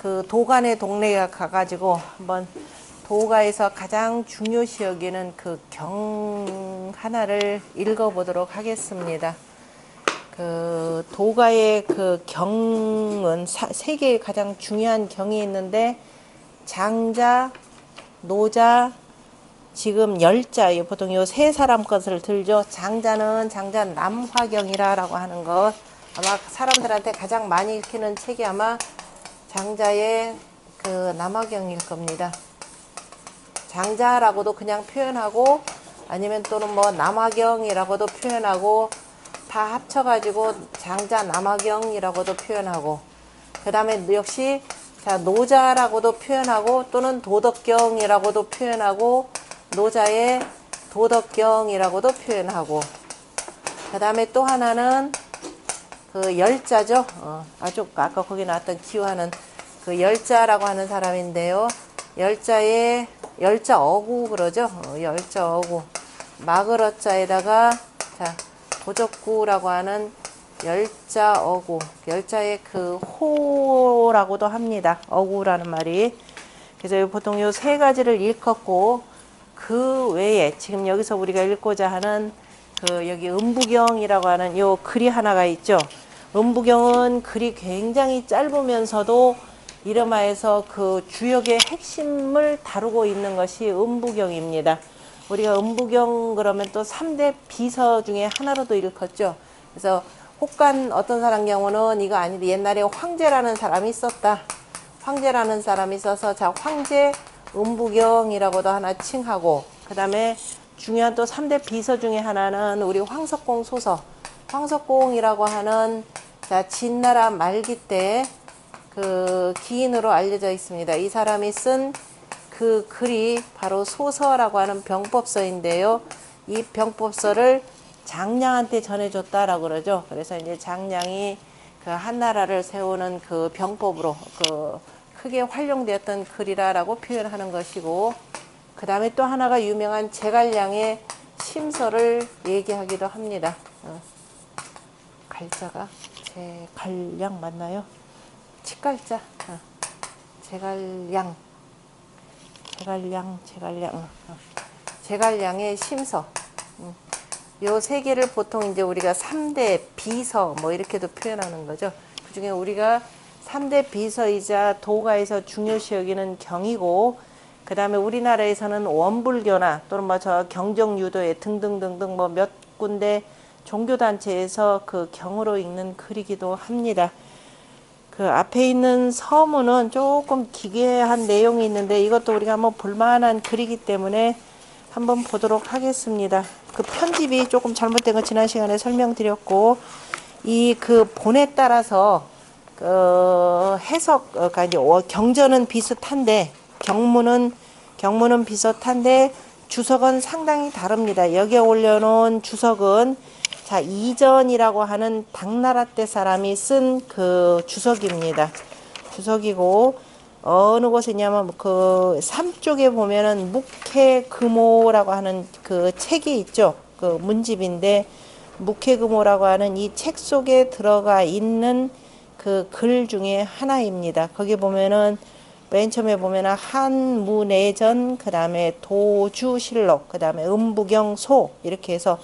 그 도간의 동네에 가가지고 한번 도가에서 가장 중요시 여기는 그 경 하나를 읽어보도록 하겠습니다. 그 도가의 그 경은 세 개의 가장 중요한 경이 있는데 장자, 노자, 지금 열자, 보통 요 세 사람 것을 들죠. 장자는 장자 남화경이라고 하는 것, 아마 사람들한테 가장 많이 읽히는 책이 아마 장자의 그 남화경일 겁니다. 장자라고도 그냥 표현하고 아니면 또는 뭐 남화경이라고도 표현하고 다 합쳐가지고 장자 남화경이라고도 표현하고, 그 다음에 역시 자 노자라고도 표현하고 또는 도덕경이라고도 표현하고 노자의 도덕경이라고도 표현하고, 그 다음에 또 하나는 그 열자죠. 아주 아까 거기 나왔던 기호하는 그 열자라고 하는 사람인데요. 열자의 열자어구 그러죠. 열자어구 마그러자에다가 자 도적구라고 하는 열자어구, 열자의 그 호라고도 합니다. 어구라는 말이. 그래서 보통 요 세 가지를 읽었고, 그 외에 지금 여기서 우리가 읽고자 하는 그 여기 음부경이라고 하는 요 글이 하나가 있죠. 음부경은 글이 굉장히 짧으면서도 이름하여서 그 주역의 핵심을 다루고 있는 것이 음부경입니다. 우리가 음부경 그러면 또 3대 비서 중에 하나로도 일컫죠. 그래서 혹간 어떤 사람 경우는 이거 아닌데 옛날에 황제라는 사람이 있었다. 황제라는 사람이 있어서 자 황제 음부경이라고도 하나 칭하고, 그 다음에 중요한 또 3대 비서 중에 하나는 우리 황석공 소서, 황석공이라고 하는 자 진나라 말기 때 그 기인으로 알려져 있습니다. 이 사람이 쓴 그 글이 바로 소서라고 하는 병법서인데요. 이 병법서를 장량한테 전해줬다라고 그러죠. 그래서 이제 장량이 그 한나라를 세우는 그 병법으로 그 크게 활용되었던 글이라고 표현하는 것이고, 그 다음에 또 하나가 유명한 제갈량의 심서를 얘기하기도 합니다. 갈자가 제갈량 맞나요? 치갈자. 제갈량의 심서. 요 세 개를 보통 이제 우리가 3대 비서 뭐 이렇게도 표현하는 거죠. 그 중에 우리가 3대 비서이자 도가에서 중요시 여기는 경이고, 그 다음에 우리나라에서는 원불교나 또는 뭐 저 경정유도회 등등등등 뭐 몇 군데 종교단체에서 그 경으로 읽는 글이기도 합니다. 그 앞에 있는 서문은 조금 기괴한 내용이 있는데 이것도 우리가 한번 볼만한 글이기 때문에 한번 보도록 하겠습니다. 그 편집이 조금 잘못된 거 지난 시간에 설명드렸고, 이 그 본에 따라서 그 해석, 그러니까 이제 경전은 비슷한데 경문은 비슷한데 주석은 상당히 다릅니다. 여기에 올려놓은 주석은 자 이전이라고 하는 당나라 때 사람이 쓴 그 주석입니다. 주석이고 어느 곳에 있냐면 그 삼쪽에 보면은 묵해금오라고 하는 그 책이 있죠. 그 문집인데 묵해금오라고 하는 이 책 속에 들어가 있는 그 글 중에 하나입니다. 거기 보면은 맨 처음에 보면은 한무내전, 그 다음에 도주실록, 그 다음에 음부경소 이렇게 해서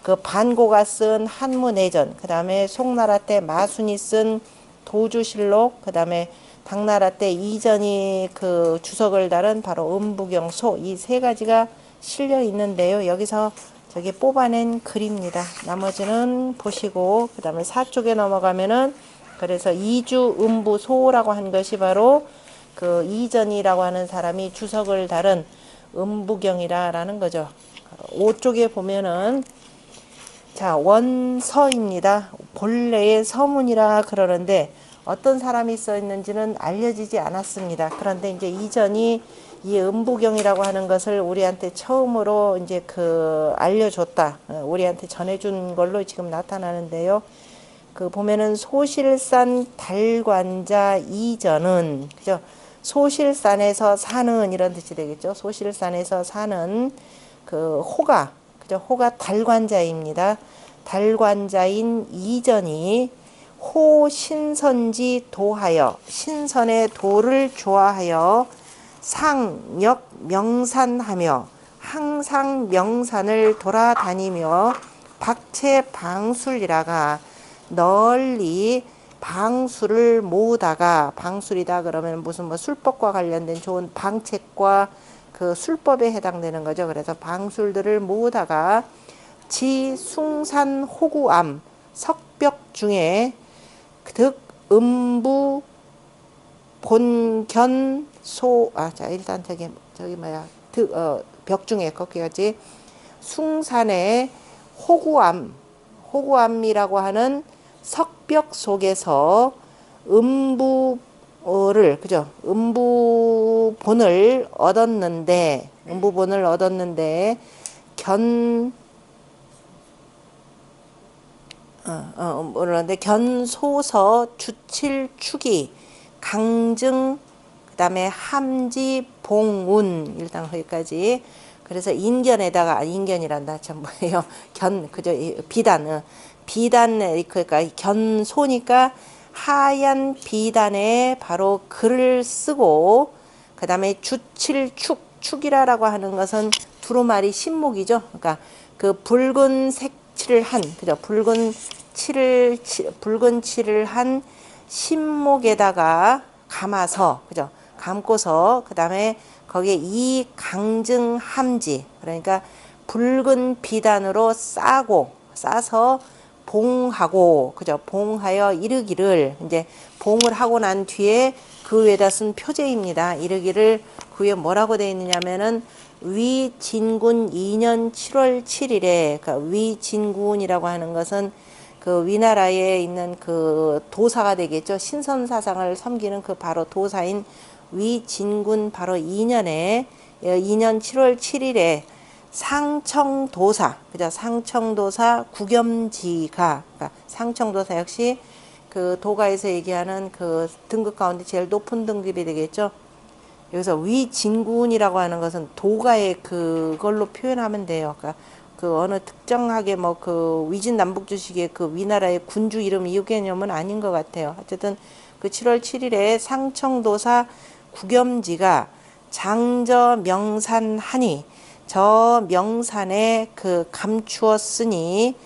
그 반고가 쓴 한무내전, 그 다음에 송나라 때 마순이 쓴 도주실록, 그 다음에 당나라 때 이전이 그 주석을 다룬 바로 음부경소, 이 세 가지가 실려 있는데요. 여기서 저기 뽑아낸 글입니다. 나머지는 보시고, 그 다음에 4쪽에 넘어가면은 그래서 이주 음부소라고 한 것이 바로 그 이전이라고 하는 사람이 주석을 다룬 음부경이라는 거죠. 5쪽에 보면은 자 원서입니다. 본래의 서문이라 그러는데 어떤 사람이 써 있는지는 알려지지 않았습니다. 그런데 이제 이전이 이 음부경이라고 하는 것을 우리한테 처음으로 이제 그 알려줬다, 우리한테 전해준 걸로 지금 나타나는데요. 그 보면은 소실산 달관자 이전은, 그죠? 소실산에서 사는 이런 뜻이 되겠죠. 소실산에서 사는 그 호가, 그죠? 호가 달관자입니다. 달관자인 이전이 호 신선지 도하여 신선의 도를 좋아하여 상역 명산하며 항상 명산을 돌아다니며 박채 방술이라가 널리 방술을 모으다가 방술이다 그러면 무슨 뭐 술법과 관련된 좋은 방책과 그 술법에 해당되는 거죠. 그래서 방술들을 모으다가 지 숭산 호구암 석벽 중에 득 음부 본견 자 일단 저기 뭐야 벽 중에 거기까지 숭산의 호구암이라고 하는 석벽 속에서 음부를 그죠? 음부본을 얻었는데 견소서 주칠축이 강증 그다음에 함지 봉운 일단 거기까지. 그래서 인견이란다 참 뭐예요? 그죠? 비단 그러니까 견소니까 하얀 비단에 바로 글을 쓰고 그다음에 축이라고 하는 것은 두루마리 신목이죠. 그러니까 그 붉은 색칠을 한 그죠? 붉은 칠을 한 신목에다가 감아서 그죠? 감고서 그다음에 거기에 이 강증 함지 그러니까 붉은 비단으로 싸서 봉하고 그죠? 봉하여 이르기를 이제 봉을 하고 난 뒤에 그 위에다 쓴 표제입니다. 이르기를 그 위에 뭐라고 되어 있느냐면은 위진군 2년 7월 7일에 그러니까 위진군이라고 하는 것은 그 위나라에 있는 그 도사가 되겠죠. 신선사상을 섬기는 그 바로 도사인 위진군 바로 2년 7월 7일에 상청도사, 그죠? 상청도사 구겸지가, 그러니까 상청도사 역시 그 도가에서 얘기하는 그 등급 가운데 제일 높은 등급이 되겠죠. 여기서 위진군이라고 하는 것은 도가의 그걸로 표현하면 돼요. 그러니까 그 어느 특정하게 뭐 그 위진 남북주식의 그 위나라의 군주 이름 이 개념은 아닌 것 같아요. 어쨌든 그 7월 7일에 상청도사 구겸지가 장저 명산하니 저 명산에 그 감추었으니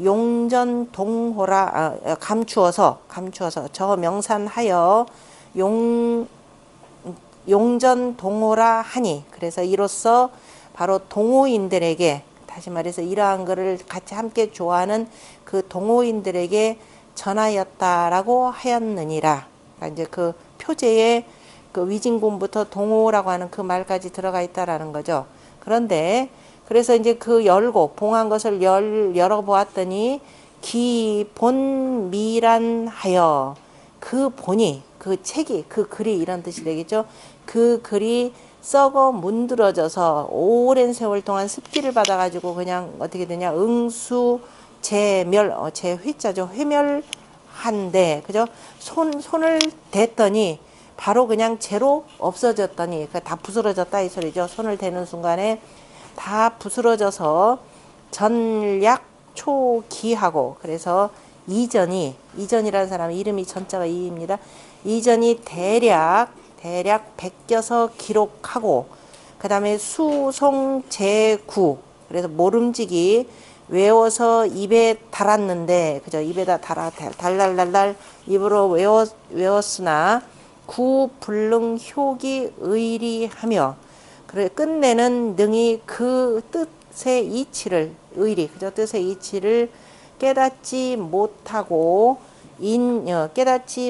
용전 동호라 감추어서 저 명산하여 용전 동호라 하니 그래서 이로써 바로 동호인들에게 다시 말해서 이러한 것을 같이 함께 좋아하는 그 동호인들에게 전하였다라고 하였느니라. 그러니까 이제 그 표제에 그 위진군부터 동호라고 하는 그 말까지 들어가 있다라는 거죠. 그런데 그래서 이제 그 열고 봉한 것을 열어보았더니 기본미란하여 그 본이 그 책이 그 글이 이런 뜻이 되겠죠. 그 글이 썩어 문드러져서 오랜 세월 동안 습기를 받아가지고 그냥 어떻게 되냐 제 회자죠. 회멸한데 그죠. 손을 댔더니 바로 그냥 재로 없어졌더니 다 부스러졌다 이 소리죠. 손을 대는 순간에 다 부스러져서 전약 초기하고 그래서 이전이라는 사람 이름이 전자가 이입니다. 이전이 대략 베껴서 기록하고 그 다음에 수송제구 그래서 모름지기 외워서 입에 달았는데 그죠. 입에다 달랄 입으로 외웠으나 구불능 효기 의리하며 그래 끝내는 능히 그 뜻의 이치를 그죠. 뜻의 이치를 깨닫지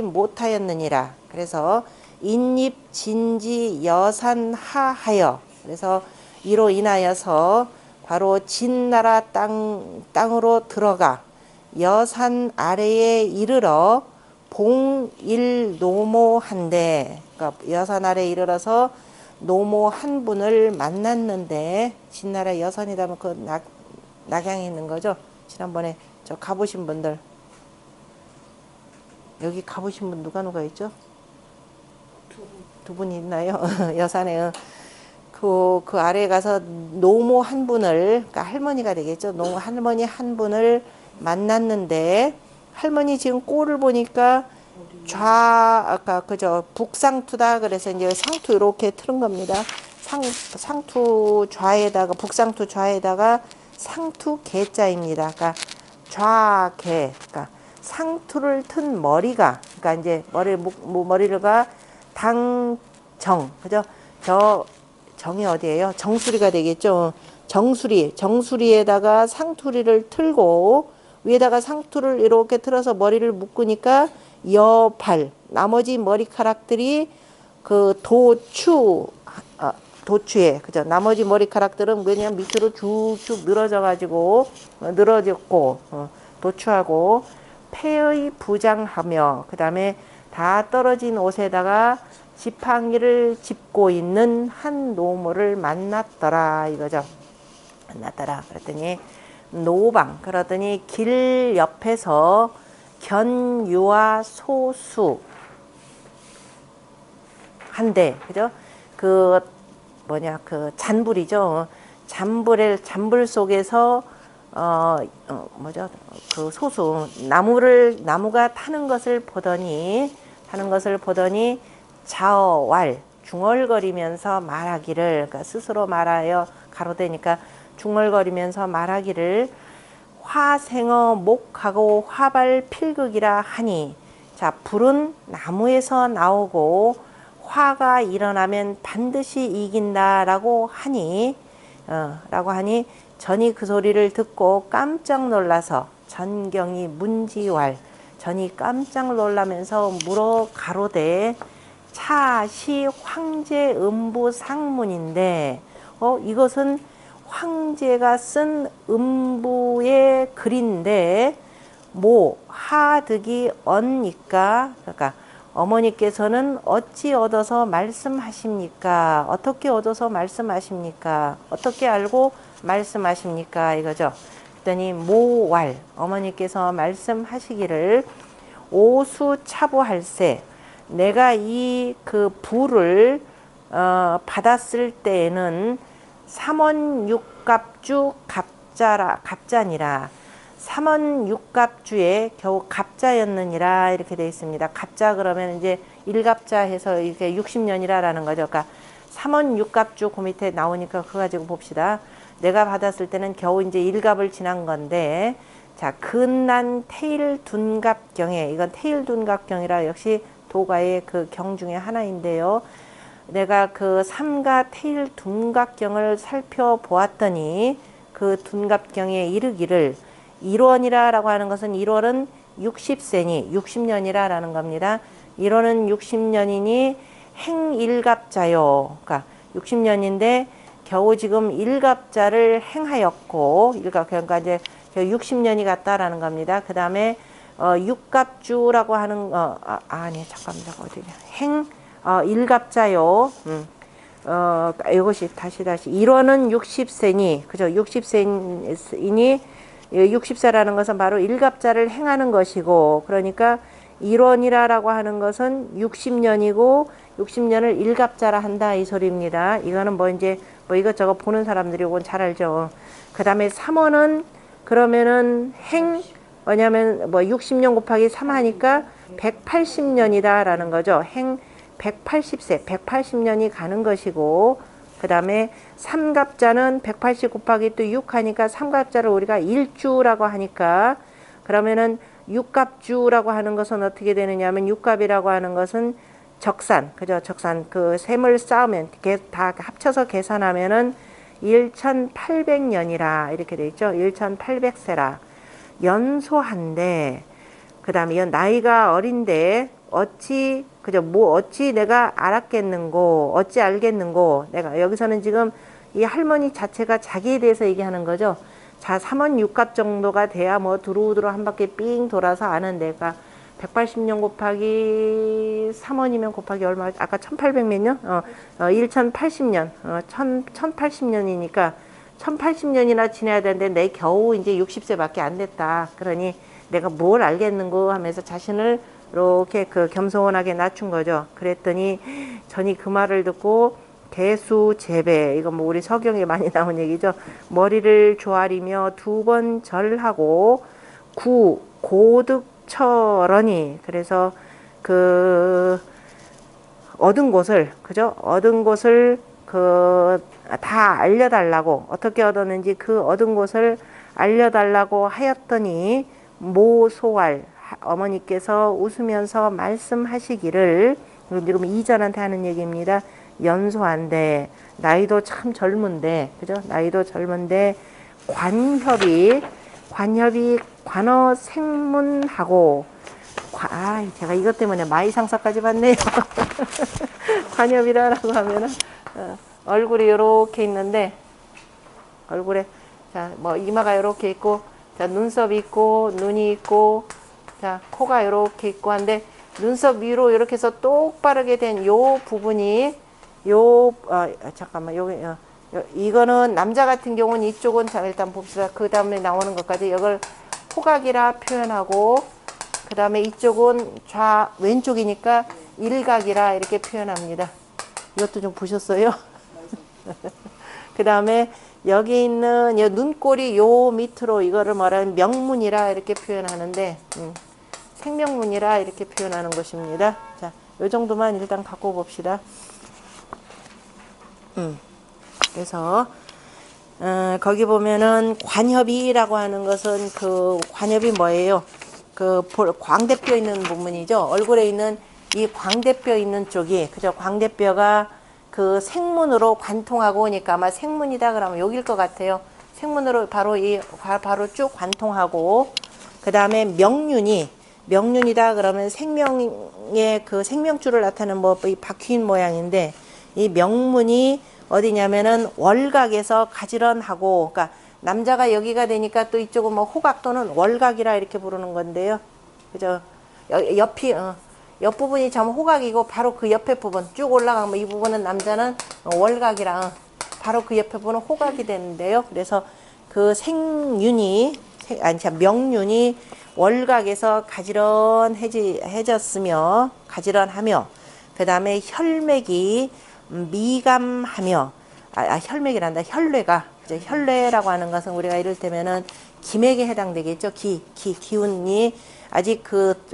못하였느니라. 그래서 인입 진지 여산하하여 그래서 이로 인하여서 바로 진나라 땅으로 들어가 여산 아래에 이르러 봉일 노모한데 그러니까 여산 아래에 이르러서 노모 한 분을 만났는데 진나라 여산이라면 그 낙양에 있는 거죠. 지난번에 저 가보신 분들 여기 가보신 분 누가 있죠? 두 분이 있나요? 여산에 그 아래에 가서 노모 한 분을 그러니까 할머니가 되겠죠. 할머니 한 분을 만났는데 할머니 지금 꼴을 보니까 아까 그죠 북상투다. 그래서 이제 상투 이렇게 틀은 겁니다. 상투 좌에다가 북상투 좌에다가 상투 개자입니다. 그러니까 좌개. 그러니까 상투를 튼 머리가 그러니까 이제 머리가 당정 그죠? 저 정이 어디예요? 정수리가 되겠죠. 정수리에다가 상투리를 틀고 위에다가 상투를 이렇게 틀어서 머리를 묶으니까 여발 나머지 머리카락들이 그 도추에 그죠? 나머지 머리카락들은 그냥 밑으로 쭉쭉 늘어졌고 도추하고 폐의 부장하며 그 다음에 다 떨어진 옷에다가 지팡이를 짚고 있는 한 노모를 만났더라 이거죠. 만났더라 그랬더니 노방 그러더니 길 옆에서 견유와 소수 한대 그죠? 그 잔불이죠. 잔불 속에서 그 소수 나무가 타는 것을 보더니 자어왈 중얼거리면서 말하기를 그러니까 스스로 말하여 가로되니까 중얼거리면서 말하기를 화생어 목하고 화발 필극이라 하니 자 불은 나무에서 나오고 화가 일어나면 반드시 이긴다라고 하니 전이 그 소리를 듣고 깜짝 놀라서 전경이 문지왈 전이 깜짝 놀라면서 물어 가로되 차시 황제 음부 상문인데 이것은 황제가 쓴 음부의 글인데 하득이 언니까 그러니까 어머니께서는 어찌 얻어서 말씀하십니까? 어떻게 얻어서 말씀하십니까? 어떻게 알고 말씀하십니까? 이거죠. 그랬더니 모왈 어머니께서 말씀하시기를 오수 차보할세 내가 이 그 부를 받았을 때에는 삼원육갑주 갑자니라. 삼원육갑주에 겨우 갑자였느니라 이렇게 되어 있습니다. 갑자 그러면 이제 일갑자 해서 이렇게 60년이라라는 거죠. 그러니까 삼원육갑주 그 밑에 나오니까 그거 가지고 봅시다. 내가 받았을 때는 겨우 이제 일갑을 지난 건데 자 근난 태일둔갑경에 이건 태일둔갑경이라 역시 도가의 그 경 중에 하나인데요. 내가 그 삼가 태일둔갑경을 살펴보았더니 그 둔갑경에 이르기를 1원이라고 하는 것은 1월은 60세니 60년이라라는 겁니다. 1월은 60년이니 행일갑자요. 그러니까 60년인데 겨우 지금 일갑자를 행하였고 그러니까 이제 60년이 갔다라는 겁니다. 그 다음에 육갑주라고 하는 일갑자요. 이것이 다시 1원은 60세니 그죠? 60세이니 60세라는 것은 바로 일갑자를 행하는 것이고 그러니까 1원이라고 하는 것은 60년이고 60년을 일갑자라 한다 이 소리입니다. 이거는 뭐 이것저것 보는 사람들이 이건 잘 알죠. 그 다음에 3원은 그러면은 뭐냐면 60년 곱하기 3 하니까 180년이다라는 거죠. 180세 180년이 가는 것이고 그 다음에 삼갑자는 180 곱하기 또 6 하니까 삼갑자를 우리가 일주라고 하니까 그러면은 육갑주라고 하는 것은 어떻게 되느냐 하면 육갑이라고 하는 것은 적산 그죠? 적산 그 셈을 쌓으면 다 합쳐서 계산하면은 1800년이라 이렇게 돼 있죠. 1800세라 연소한데 그 다음에 나이가 어린데 어찌 내가 알았겠는고 어찌 알겠는고 내가 여기서는 지금 이 할머니 자체가 자기에 대해서 얘기하는 거죠. 자 3원 6갑 정도가 돼야 뭐 두루두루 한 바퀴 삥 돌아서 아는 내가 180년 곱하기 3원이면 곱하기 얼마 아까 1800 몇 년? 1080년 1080년이니까 1080년이나 지내야 되는데 내 겨우 이제 60세밖에 안 됐다. 그러니 내가 뭘 알겠는고 하면서 자신을 이렇게 그 겸손하게 낮춘 거죠. 그랬더니 전이 그 말을 듣고 개수재배 이거 뭐 우리 서경에 많이 나온 얘기죠. 머리를 조아리며 2번 절하고 고득 부처러니. 그래서 그 얻은 곳을, 그죠? 얻은 곳을 다 알려달라고, 어떻게 얻었는지 그 얻은 곳을 알려달라고 하였더니 모소할, 어머니께서 웃으면서 말씀하시기를, 지금 이전한테 하는 얘기입니다. 연소한데, 나이도 참 젊은데, 그죠? 나이도 젊은데 관협이 관어 생문하고, 제가 이것 때문에 마이상사까지 봤네요. 관엽이라고 하면은 얼굴이 이렇게 있는데, 얼굴에 자 뭐 이마가 이렇게 있고, 자 눈썹이 있고, 눈이 있고, 자 코가 이렇게 있고 한데, 눈썹 위로 이렇게 해서 똑바르게 된 요 부분이 잠깐만, 이거는 남자 같은 경우는 이쪽은, 자 일단 봅시다. 그 다음에 나오는 것까지 이걸 호각이라 표현하고, 그 다음에 이쪽은 왼쪽이니까 일각이라 이렇게 표현합니다. 이것도 좀 보셨어요? 그 다음에 여기 있는 요 눈꼬리 요 밑으로 이거를 말하면 명문이라 이렇게 표현하는데, 생명문이라 이렇게 표현하는 것입니다. 자, 요 정도만 일단 갖고 봅시다. 그래서 거기 보면은 관협이라고 하는 것은, 그 관협이 뭐예요? 그 광대뼈 있는 부분이죠. 얼굴에 있는 이 광대뼈 있는 쪽이, 그죠? 광대뼈가 그 생문으로 관통하고 오니까 아마 생문이다 그러면 여길 것 같아요. 생문으로 바로 쭉 관통하고, 그 다음에 명륜이다 그러면 생명의 그 생명줄을 나타내는 이 바퀴인 모양인데, 이 명문이 어디냐면은 월각에서 가지런하고, 그러니까 남자가 여기가 되니까 또 이쪽은 뭐 호각 또는 월각이라 이렇게 부르는 건데요. 그죠? 옆부분이 참 호각이고, 바로 그 옆에 부분 쭉 올라가면 이 부분은 남자는 월각이랑, 바로 그 옆에 부분은 호각이 되는데요. 그래서 그 명륜이 월각에서 가지런하며, 그 다음에 혈맥이 미감하며, 혈맥이란다. 혈뇌라고 하는 것은 우리가 이를테면은 기맥에 해당되겠죠. 기운이 아직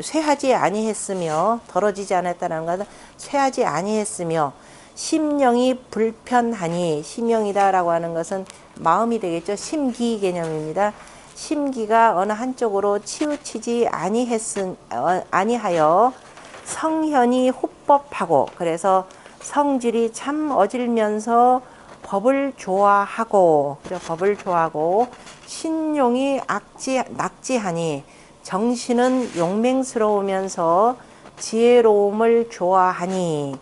쇠하지 아니했으며, 덜어지지 않았다는 것은 쇠하지 아니했으며, 심령이 불편하니, 심령이다라고 하는 것은 마음이 되겠죠. 심기 개념입니다. 심기가 어느 한쪽으로 치우치지 아니하여 성현이 호법하고, 그래서 성질이 참 어질면서 법을 좋아하고, 신용이 낙지하니, 정신은 용맹스러우면서 지혜로움을 좋아하니,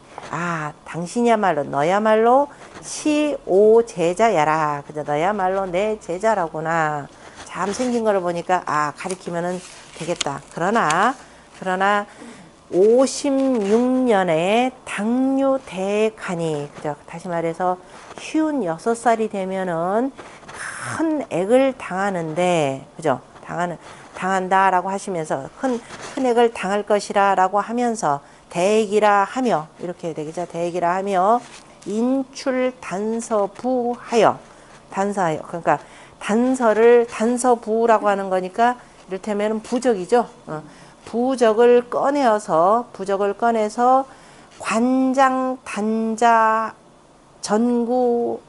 당신이야말로, 너야말로 시오제자야라. 그죠? 너야말로 내 제자라구나. 참 생긴 거를 보니까 가리키면은 되겠다. 그러나 56년에 당류대가니, 그죠? 다시 말해서 56살이 되면은 큰 액을 당하는데, 그죠? 당한다라고 하시면서 큰 액을 당할 것이라라고 하면서, 대액이라 하며, 이렇게 되겠죠. 대액이라 하며 인출단서부하여, 그러니까 단서부라고 하는 거니까 이를테면 부적이죠. 부적을 꺼내서 관장 단자 전구러니,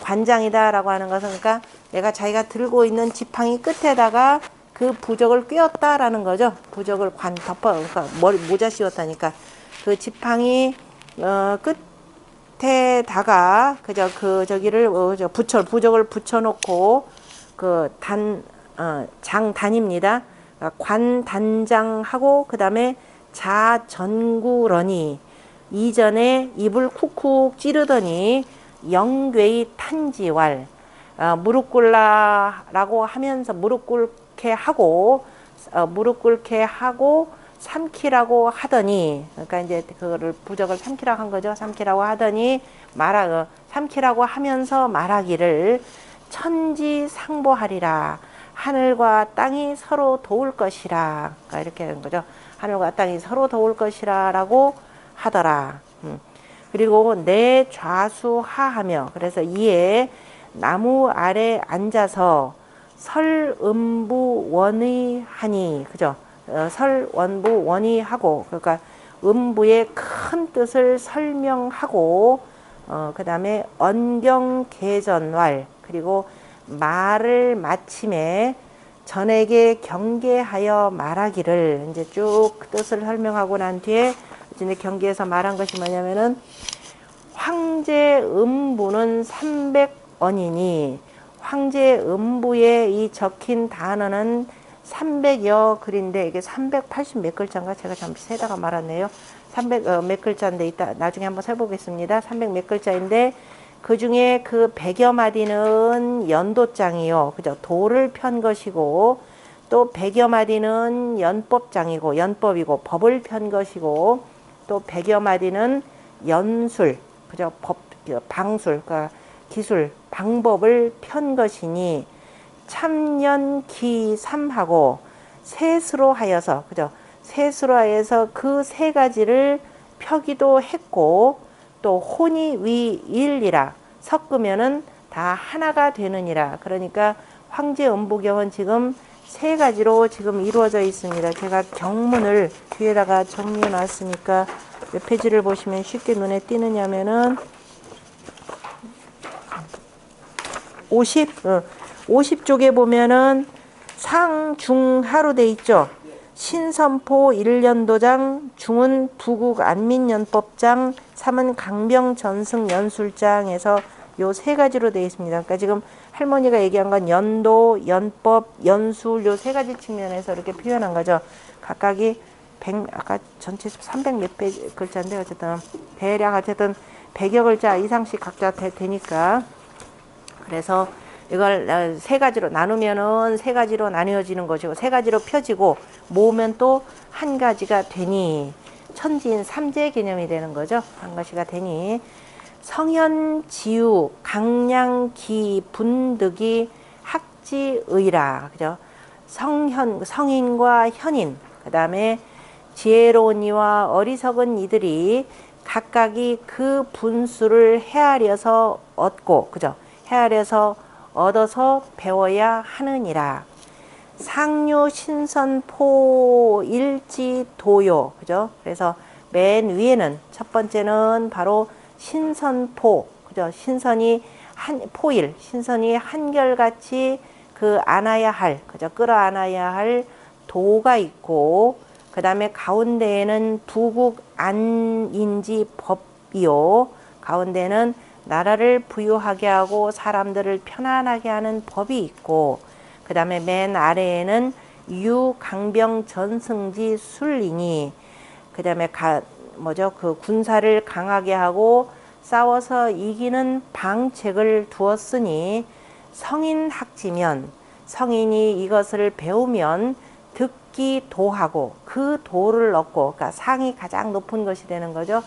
관장이다라고 하는 것은, 그러니까 내가 자기가 들고 있는 지팡이 끝에다가 그 부적을 꿰었다라는 거죠. 부적을 그러니까 모자 씌웠다니까 그 지팡이 끝에다가, 그저 저기를 부적을 붙여놓고, 장단입니다. 관단장하고, 그 다음에 자전구러니, 이전에 입을 쿡쿡 찌르더니 영괴의 탄지왈, 무릎 꿇라라고 하면서 무릎 꿇게 하고 삼키라고 하더니, 그러니까 이제 그거를 부적을 삼키라고 한 거죠. 삼키라고 하더니 삼키라고 하면서 말하기를, 천지상보하리라. 하늘과 땅이 서로 도울 것이라. 그러니까 이렇게 하는 거죠. 하늘과 땅이 서로 도울 것이라라고 하더라. 그리고 내 좌수하하며, 그래서 이에 나무 아래 앉아서 설음부 원의하니, 그죠? 설원부 원의하고, 그러니까 음부의 큰 뜻을 설명하고, 그 다음에 언경계전왈, 그리고 말을 마침에 전에게 경계하여 말하기를, 이제 쭉 뜻을 설명하고 난 뒤에 이제 경계에서 말한 것이 뭐냐면은 황제 음부는 300언이니, 황제 음부에 이 적힌 단어는 300여 글인데 이게 380 몇 글자인가 제가 잠시 세다가 말았네요. 300 몇 글자인데 이따 나중에 한번 세보겠습니다. 300 몇 글자인데 그 중에 그 100여 마디는 연도장이요, 그죠? 도를 편 것이고, 또 100여 마디는 연법장이고, 연법이고 법을 편 것이고, 또 100여 마디는 연술, 그죠? 법, 방술, 그러니까 기술, 방법을 편 것이니, 참연기삼하고 셋으로 하여서, 그죠? 셋으로 하여서 그 세 가지를 펴기도 했고, 또 혼이 위일이라 섞으면은 다 하나가 되느니라. 그러니까 황제음부경은 지금 세 가지로 지금 이루어져 있습니다. 제가 경문을 뒤에다가 정리해 놨으니까 몇 페이지를 보시면 쉽게 눈에 띄느냐면은 50쪽에 보면은 상중하로 돼 있죠. 신선포 1년도장, 중은 부국 안민연법장, 3은 강병 전승 연술장에서 요 세 가지로 되어 있습니다. 그러니까 지금 할머니가 얘기한 건 연도, 연법, 연술 요 세 가지 측면에서 이렇게 표현한 거죠. 각각이 100, 아까 전체 300 몇 글자인데 어쨌든 대략 어쨌든 100여 글자 이상씩 각자 되니까, 그래서 이걸 세 가지로 나누면은 세 가지로 나뉘어지는 것이고, 세 가지로 펴지고 모으면 또 한 가지가 되니 천지인 삼재 개념이 되는 거죠. 한 가지가 되니 성현, 지유, 강량기, 분득이 학지의라, 그죠? 성인과 현인, 그 다음에 지혜로운 이와 어리석은 이들이 각각이 그 분수를 헤아려서 얻고, 그죠? 헤아려서 얻어서 배워야 하느니라. 상류 신선포 일지도요, 그죠? 그래서 맨 위에는 첫 번째는 바로 신선포, 그죠? 신선이 포일, 신선이 한결같이 그 안아야 할, 그죠? 끌어안아야 할 도가 있고, 그 다음에 가운데에는 부국 안인지 법이요, 가운데는 나라를 부유하게 하고 사람들을 편안하게 하는 법이 있고, 그 다음에 맨 아래에는 유 강병 전승지 술이니, 그 다음에 그 군사를 강하게 하고 싸워서 이기는 방책을 두었으니, 성인 학지면, 성인이 이것을 배우면 듣기 도하고 그 도를 얻고, 그러니까 상이 가장 높은 것이 되는 거죠.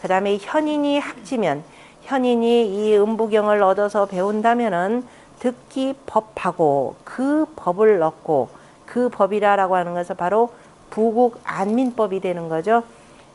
그 다음에 현인이 학지면, 현인이 이 음부경을 얻어서 배운다면은 듣기 법하고 그 법을 얻고, 그 법이라고 하는 것은 바로 부국 안민법이 되는 거죠.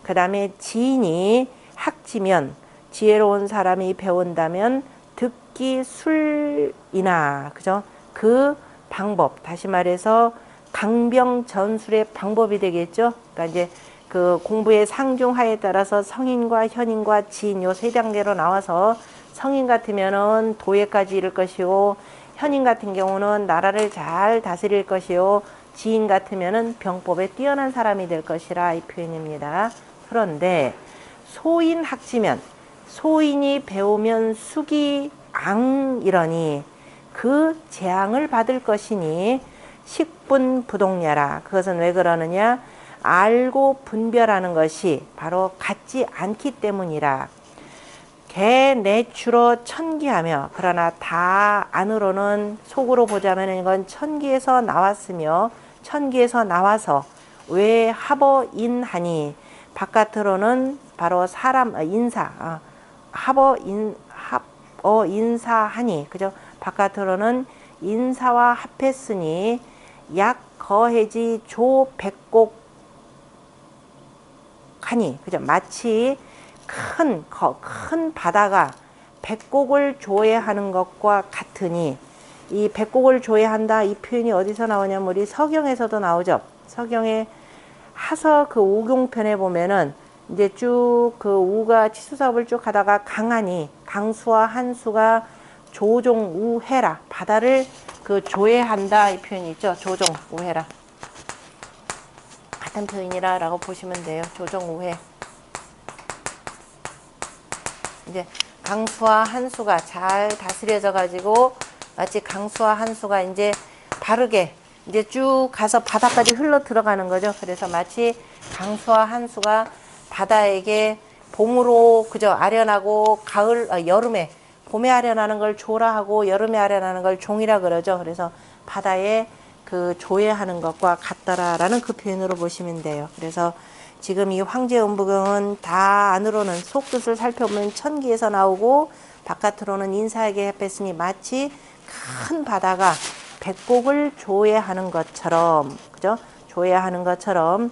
그 다음에 지인이 학지면, 지혜로운 사람이 배운다면 듣기 술이나, 그죠? 그 방법, 다시 말해서 강병 전술의 방법이 되겠죠. 그러니까 이제 그 공부의 상중하에 따라서 성인과 현인과 지인 요 세 단계로 나와서, 성인 같으면은 도예까지 이룰 것이요, 현인 같은 경우는 나라를 잘 다스릴 것이요, 지인 같으면은 병법에 뛰어난 사람이 될 것이라 이 표현입니다. 그런데 소인 학지면, 소인이 배우면 수기앙이러니 그 재앙을 받을 것이니, 식분부동야라. 그것은 왜 그러느냐? 알고 분별하는 것이 바로 같지 않기 때문이라. 개 내추로 천기하며, 그러나 다 안으로는, 속으로 보자면 이건 천기에서 나왔으며 천기에서 나와서 왜 합어인하니, 바깥으로는 바로 사람 인사, 인사하니, 그죠? 바깥으로는 인사와 합했으니 약 거해지 조백곡 하니, 그죠? 마치 큰 바다가 백곡을 조회하는 것과 같으니, 이 백곡을 조회한다 이 표현이 어디서 나오냐면 우리 서경에서도 나오죠. 서경에 하서 그 우경편에 보면은 이제 쭉 그 우가 치수사업을 쭉 하다가 강하니 강수와 한수가 조종 우해라 바다를 그 조회한다 이 표현이 있죠. 조종 우해라 같은 표현이라 라고 보시면 돼요. 조종 우해. 이제 강수와 한수가 잘 다스려져 가지고 마치 강수와 한수가 이제 바르게 이제 쭉 가서 바다까지 흘러 들어가는 거죠. 그래서 마치 강수와 한수가 바다에게 봄으로 그저 아련하고 여름에 봄에 아련하는 걸 조라하고 여름에 아련하는 걸 종이라 그러죠. 그래서 바다에 그 조회하는 것과 같더라라는 그 표현으로 보시면 돼요. 그래서 지금 이 황제음부경은 다 안으로는 속뜻을 살펴보면 천기에서 나오고 바깥으로는 인사에게 해뺐으니 마치 큰 바다가 백곡을 조회하는 것처럼 그죠? 조회하는 것처럼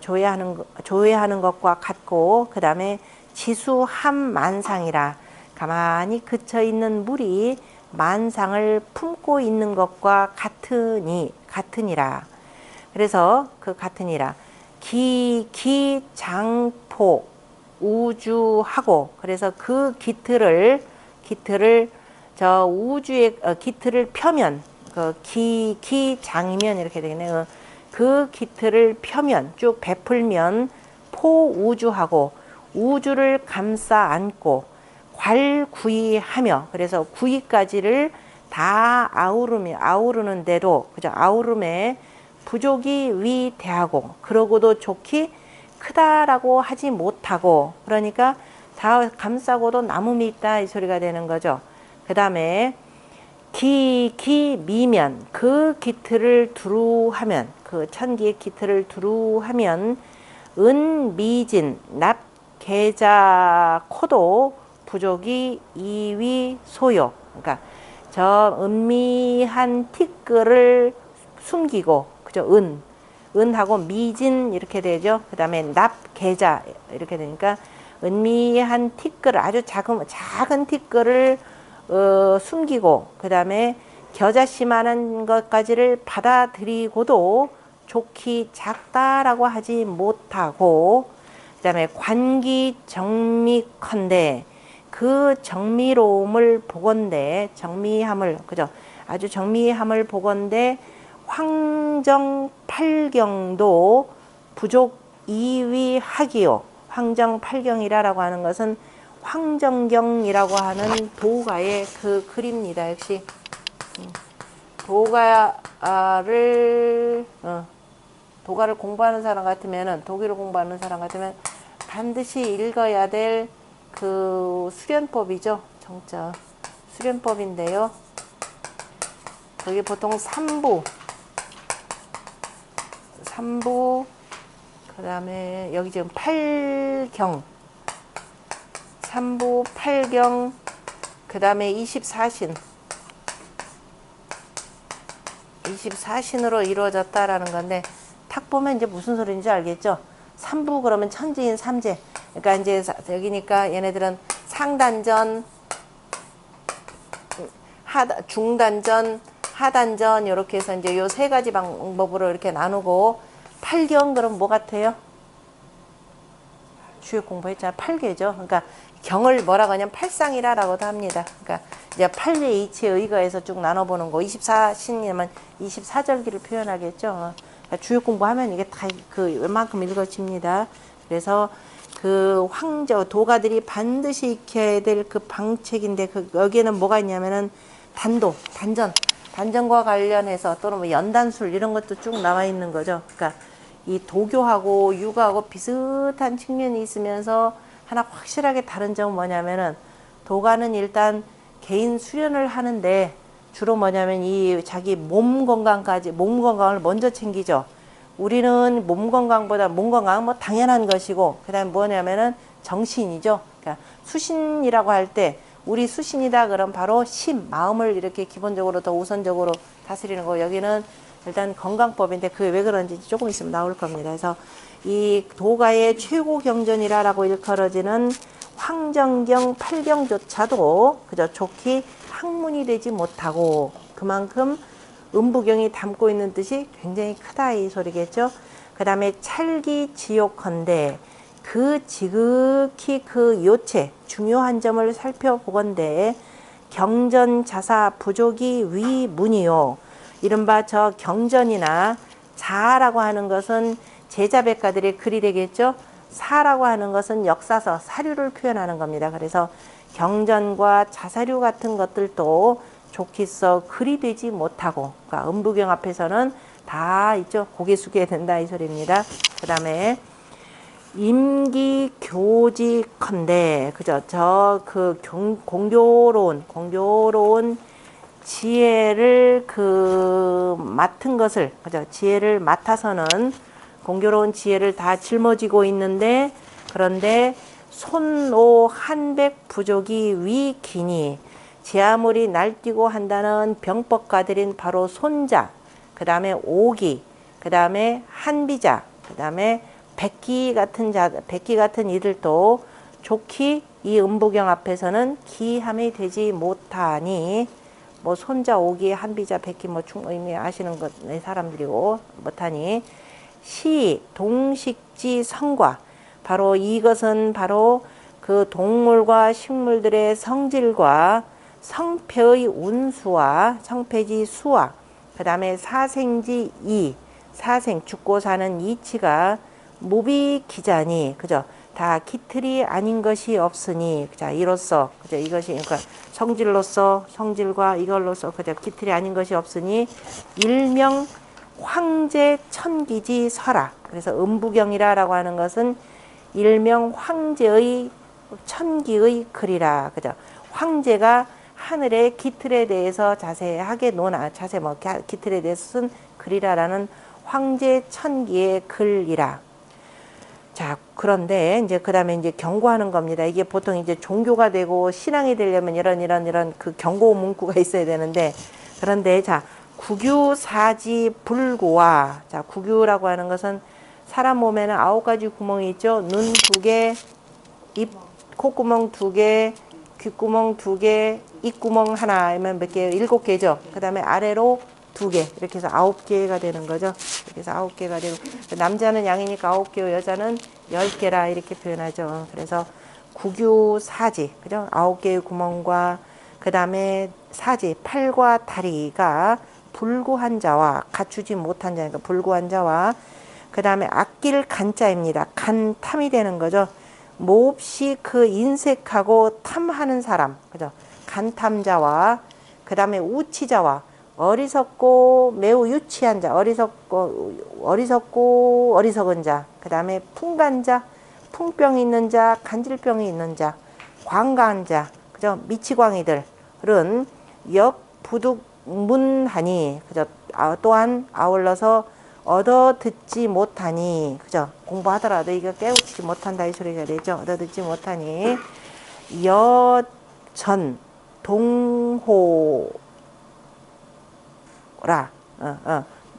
조회하는 것과 같고 그 다음에 지수함만상이라 가만히 그쳐 있는 물이 만상을 품고 있는 것과 같으니라. 그래서 그 같으니라. 기장포 우주하고 그래서 그 기틀을 저 우주의 기틀을 펴면 그 기장이면 이렇게 되겠네요. 그 기틀을 펴면 쭉 베풀면 포우주하고 우주를 감싸 안고 괄구이하며 그래서 구이까지를 다 아우르는데도 그죠? 아우름에 부족이 위대하고 그러고도 좋기 크다라고 하지 못하고 그러니까 다 감싸고도 남음이 있다 이 소리가 되는 거죠. 그 다음에 미면 그 기틀을 두루하면 그 천기의 기틀을 두루하면 은미진 납계자 코도 부족이 이위 소요. 그러니까 저 은미한 티끌을 숨기고 그죠? 은하고 미진 이렇게 되죠. 그 다음에 납계자 이렇게 되니까 은미한 티끌 아주 작은 티끌을 숨기고 그 다음에 겨자씨만한 것까지를 받아들이고도 좋기 작다라고 하지 못하고 그 다음에 관기 정미컨대 그 정미로움을 보건대 정미함을 그죠? 아주 정미함을 보건대 황정팔경도 부족 이위하기요. 황정팔경이라고 하는 것은 황정경이라고 하는 도가의 그 글입니다. 역시 도가를 공부하는 사람 같으면은 독일을 공부하는 사람 같으면 반드시 읽어야 될 그 수련법이죠. 정자 수련법인데요. 거기 보통 3부 그 다음에 여기 지금 8경 3부 8경 그 다음에 24신으로 이루어졌다라는 건데 탁 보면 이제 무슨 소리인지 알겠죠? 3부 그러면 천지인 삼재 그러니까 이제 여기니까 얘네들은 상단전 중단전 하단전 이렇게 해서 이제 요 세 가지 방법으로 이렇게 나누고 8경 그럼 뭐 같아요? 주요 공부했잖아. 8개죠. 그러니까 경을 뭐라고 하냐면 팔상이라고도 합니다. 그러니까 이제 8의 이치에 의거해서 쭉 나눠보는 거. 24신이면 24절기를 표현하겠죠. 그러니까 주요 공부하면 이게 다 그 웬만큼 읽어집니다. 그래서 그 도가들이 반드시 익혀야 될 그 방책인데 그 여기에는 뭐가 있냐면은 단전과 관련해서 또는 뭐 연단술 이런 것도 쭉 나와 있는 거죠. 그러니까 이 도교하고 유가하고 비슷한 측면이 있으면서 하나 확실하게 다른 점은 뭐냐면은 도가는 일단 개인 수련을 하는데 주로 뭐냐면 이 자기 몸 건강을 먼저 챙기죠. 우리는 몸 건강보다 몸 건강은 뭐 당연한 것이고 그다음에 뭐냐면은 정신이죠. 그러니까 수신이라고 할 때 우리 수신이다 그럼 바로 마음을 이렇게 기본적으로 더 우선적으로 다스리는 거. 여기는 일단 건강법인데 그게 왜 그런지 조금 있으면 나올 겁니다. 그래서 이 도가의 최고 경전이라고 일컬어지는 황정경 8경조차도 그저 좋게 학문이 되지 못하고 그만큼 음부경이 담고 있는 뜻이 굉장히 크다 이 소리겠죠. 그 다음에 찰기지욕컨대 그 지극히 그 요체 중요한 점을 살펴보건대 경전자사 부족이 위문이요. 이른바 저 경전이나 자라고 하는 것은 제자백가들의 글이 되겠죠. 사라고 하는 것은 역사서 사료를 표현하는 겁니다. 그래서 경전과 자사료 같은 것들도 좋기서 글이 되지 못하고, 그러니까 음부경 앞에서는 다 있죠. 고개 숙여야 된다 이 소리입니다. 그 다음에 임기교지컨대 그죠? 저 그 공교로운 지혜를 그 맡은 것을 그죠? 지혜를 맡아서는 공교로운 지혜를 다 짊어지고 있는데, 그런데 손오 한백 부족이 위기니 제 아무리 날뛰고 한다는 병법가들인 바로 손자, 그 다음에 오기, 그 다음에 한비자, 그 다음에 백기 같은 이들도 좋기 이 음부경 앞에서는 기함이 되지 못하니, 뭐 손자, 오기, 한비자, 백기 뭐 충분히 아시는 것 사람들이고 못하니 시 동식지 성과 바로 이것은 바로 그 동물과 식물들의 성질과 성패의 운수와 성패지 수와 그 다음에 사생지 이 사생 죽고 사는 이치가 무비기자니 그죠? 다 기틀이 아닌 것이 없으니 자 이로써 그죠? 이것이 그러니까 성질로서 성질과 이걸로서 그죠? 기틀이 아닌 것이 없으니 일명 황제 천기지 설아. 그래서 음부경이라고 하는 것은 일명 황제의 천기의 글이라 그죠? 황제가 하늘의 기틀에 대해서 자세하게 기틀에 대해서 쓴 글이라라는 황제 천기의 글이라. 자, 그런데 이제 그다음에 이제 경고하는 겁니다. 이게 보통 이제 종교가 되고 신앙이 되려면 이런 그 경고 문구가 있어야 되는데, 그런데 자, 구규사지 불고와 자, 구규라고 하는 것은 사람 몸에는 9가지 구멍이 있죠. 눈 2개, 입 콧구멍 2개, 귓구멍 2개, 입구멍 하나, 이면 몇 개? 7개죠. 그 다음에 아래로 2개, 이렇게 해서 9개가 되는 거죠. 이렇게 해서 9개가 되고, 남자는 양이니까 9개고 여자는 10개라 이렇게 표현하죠. 그래서 구규사지, 그죠? 9개의 구멍과 그 다음에 사지, 팔과 다리가 불구한 자와 갖추지 못한 자니까 불구한 자와 그 다음에 아낄 간자입니다. 간탐이 되는 거죠. 몹시 그 인색하고 탐하는 사람, 그죠? 간탐자와 그 다음에 우치자와 어리석고 매우 유치한 자, 어리석고 어리석은 자, 그 다음에 풍간자, 풍병이 있는 자, 간질병이 있는 자, 광가한 자, 그죠? 미치광이들은 역부득문하니, 그죠? 또한 아울러서 얻어 듣지 못하니, 그죠? 공부하더라도 이거 깨우치지 못한다 이 소리가 되죠. 얻어 듣지 못하니 여전 동호라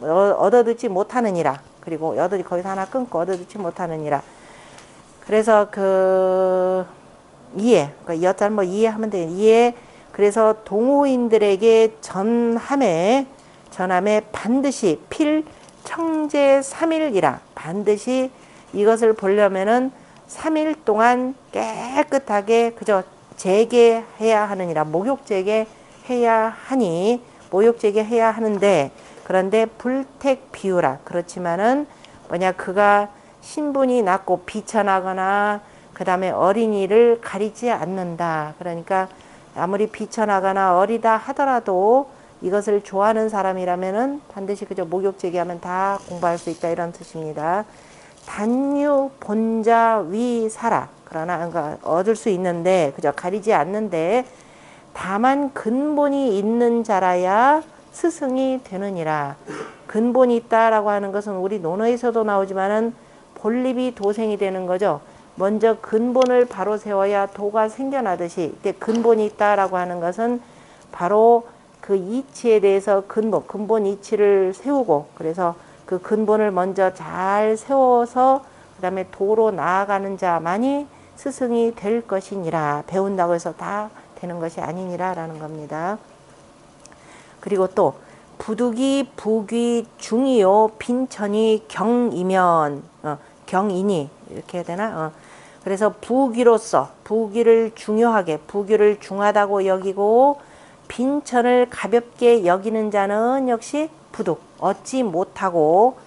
얻어 듣지 못하느니라. 그리고 거기서 하나 끊고 얻어 듣지 못하느니라. 그래서 그 이해, 그러니까 여잘 뭐 이해하면 돼. 이해. 그래서 동호인들에게 전함에 반드시 필청제 3일이라 반드시 이것을 보려면은 3일 동안 깨끗하게 그저 재개해야 하느니라. 목욕재개해야 하니 목욕재개해야 하는데, 그런데 불택 비유라. 그렇지만은 뭐냐, 그가 신분이 낮고 비천하거나 그 다음에 어린이를 가리지 않는다. 그러니까 아무리 비천하거나 어리다 하더라도 이것을 좋아하는 사람이라면은 반드시 그저 목욕재개하면 다 공부할 수 있다 이런 뜻입니다. 단유 본자 위사라. 그러나 그러니까 얻을 수 있는데 그저 가리지 않는데 다만 근본이 있는 자라야 스승이 되느니라. 근본이 있다라고 하는 것은 우리 논어에서도 나오지만은 본립이 도생이 되는 거죠. 먼저 근본을 바로 세워야 도가 생겨나듯이, 이때 근본이 있다라고 하는 것은 바로 그 이치에 대해서 근본 이치를 세우고, 그래서 그 근본을 먼저 잘 세워서 그 다음에 도로 나아가는 자만이 스승이 될 것이니라. 배운다고 해서 다 되는 것이 아니니라 라는 겁니다. 그리고 또 부득이 부귀 중이요 빈천이 경이면 경이니 이렇게 해야 되나? 그래서 부귀로서 부귀를 중요하게 부귀를 중하다고 여기고 빈천을 가볍게 여기는 자는 역시 부득 얻지 못하고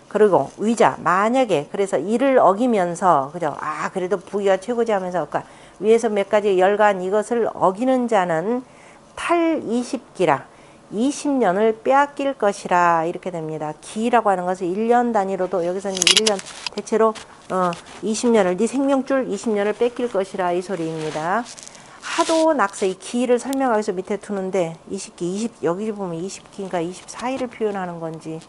그리고 위자 만약에 그래서 이를 어기면서 그죠? 아 그래도 부귀가 최고지 하면서 그러니까 위에서 몇 가지 열간 이것을 어기는 자는 탈 20기라 20년을 빼앗길 것이라 이렇게 됩니다. 기라고 하는 것은 1년 단위로도 여기서는 1년 대체로 20년을 네 생명줄 20년을 뺏길 것이라 이 소리입니다. 하도 낙서 이 기를 설명하기 위해서 밑에 두는데 20기 20 여기 보면 20기인가 24일을 표현하는 건지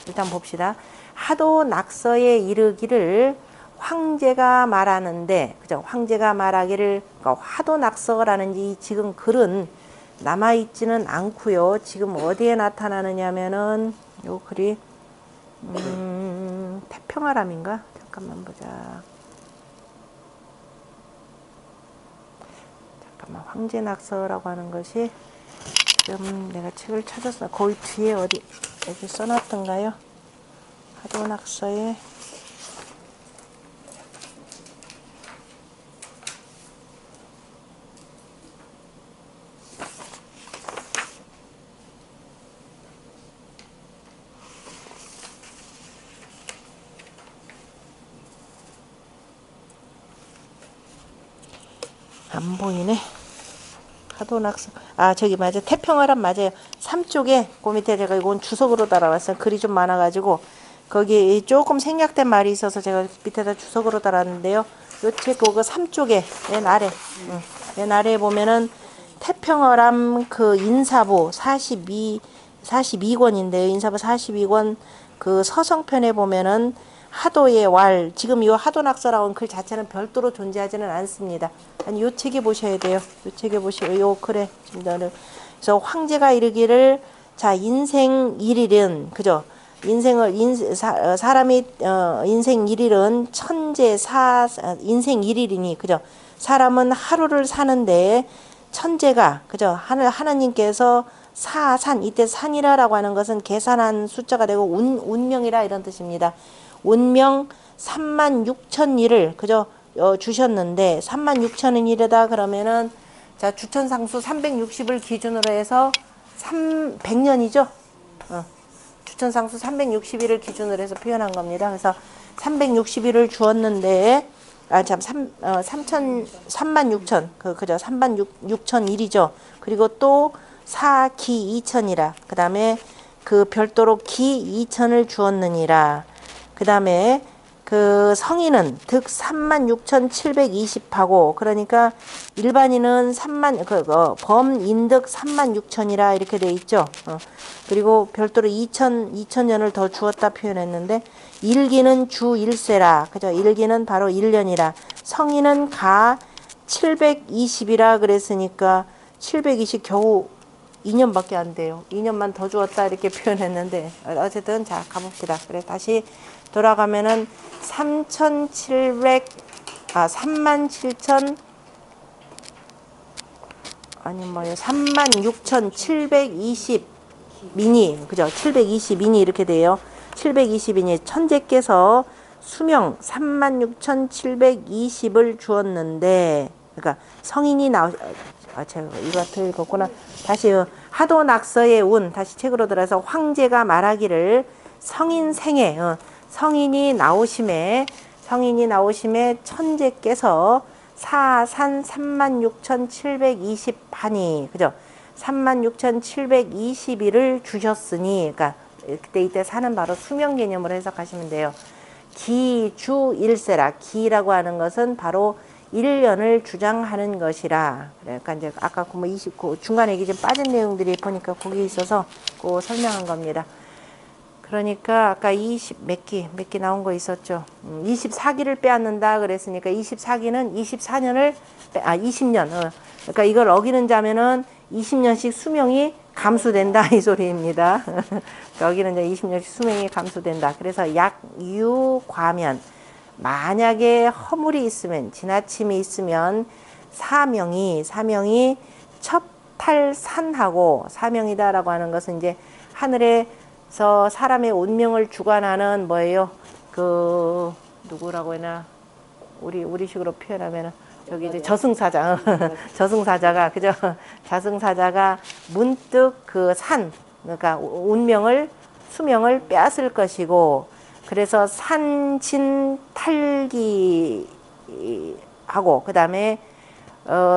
일단 봅시다. 하도 낙서에 이르기를 황제가 말하는데 그죠? 황제가 말하기를 그러니까 하도 낙서라는 이 지금 글은 남아있지는 않고요. 지금 어디에 나타나느냐면은 요 글이 태평아람인가? 잠깐만 보자. 잠깐만 황제 낙서라고 하는 것이 지금 내가 책을 찾았어. 거기 뒤에 어디 여기 써놨던가요? 하도 낙서에 안 보이네. 하도 낙서. 아, 저기 맞아. 태평아람 맞아요. 3쪽에 그 밑에 제가 이건 주석으로 달아왔어요. 글이 좀 많아가지고 거기 조금 생략된 말이 있어서 제가 밑에다 주석으로 달았는데요. 요 책 그거 3쪽에 맨 아래. 맨 아래에 보면은 태평아람 그 인사부 42권인데요. 인사부 42권 그 서성편에 보면은 하도의 왈 지금 이 하도 낙서라고 하는 글 자체는 별도로 존재하지는 않습니다. 아니 요 책에 보셔야 돼요. 요 책에 보시고 요 글에 지금 그래서 황제가 이르기를 자 인생 일일은 그죠? 사람이 인생 일일은 천재 인생 일일이니 그죠? 사람은 하루를 사는데 천재가 그죠? 하나님께서 사산 이때 산이라고 하는 것은 계산한 숫자가 되고 운명이라 이런 뜻입니다. 운명 36,000일을 그죠? 주셨는데 36,000일이다 그러면은 자 주천상수 360을 기준으로 해서 100년이죠. 주천상수 360일을 기준으로 해서 표현한 겁니다. 그래서 360일을 주었는데 참 36,000 그죠? 36,000일이죠. 그리고 또 사기 2천이라 그 다음에 그 별도로 기 2천을 주었느니라. 그 다음에 그 성인은 득 36,720하고 그러니까 일반인은 범인득 36,000이라 이렇게 돼 있죠. 그리고 별도로 2,000년을 더 주었다 표현했는데 일기는 주 1세라 그죠? 일기는 바로 1년이라 성인은 가 720이라 그랬으니까 720 겨우 2년밖에 안 돼요. 2년만 더 주었다 이렇게 표현했는데 어쨌든 자 가봅시다. 그래 다시 돌아가면은 37,000 아니 뭐예요? 36,720 미니 그죠? 720이니 이렇게 돼요. 720이니 천재께서 수명 36,720을 주었는데 그러니까 성인이 제가 이거 읽었구나. 다시 하도 낙서의 운 다시 책으로 들어서 황제가 말하기를 성인 생애 성인이 나오심에 천재께서 사산 36,720하니 그죠? 36,720일을 주셨으니 그러니까 이때 사는 바로 수명 개념으로 해석하시면 돼요. 기주 일세라 기라고 하는 것은 바로 1년을 주장하는 것이라. 그러니까 이제 아까 뭐 29 중간에 이게 좀 빠진 내용들이 보니까 거기 있어서 그 설명한 겁니다. 그러니까 아까 20 몇 기 나온 거 있었죠. 24기를 빼앗는다 그랬으니까 24기는 24년을 20년. 그러니까 이걸 어기는 자면은 20년씩 수명이 감수된다 이 소리입니다. 여기는 이제 20년씩 수명이 감수된다. 그래서 약유과면 만약에 허물이 있으면 지나침이 있으면 사명이 탈산하고 사명이다라고 하는 것은 이제 하늘에서 사람의 운명을 주관하는 뭐예요? 그 누구라고 해나 우리식으로 표현하면은 저기 이제 저승사자 저승사자가 그죠? 저승사자가 문득 그 그러니까 운명을 수명을 빼앗을 것이고 그래서 산진탈기하고 그 다음에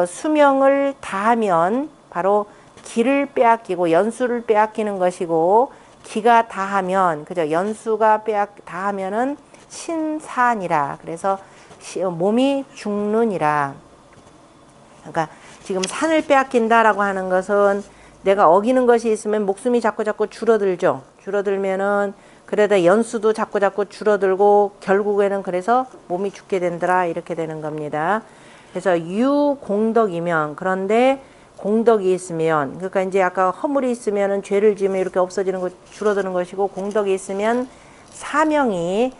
수명을 다하면 바로 기를 빼앗기고 연수를 빼앗기는 것이고 기가 다하면 그죠? 연수가 다하면은 신산이라 그래서 몸이 죽느니라. 그러니까 지금 산을 빼앗긴다라고 하는 것은 내가 어기는 것이 있으면 목숨이 자꾸 줄어들죠. 줄어들면은 그러다 연수도 자꾸 줄어들고 결국에는 그래서 몸이 죽게 된다 이렇게 되는 겁니다. 그래서 유공덕이면 그런데 공덕이 있으면 그러니까 이제 아까 허물이 있으면은 죄를 지으면 이렇게 없어지는 것 줄어드는 것이고 공덕이 있으면 사명이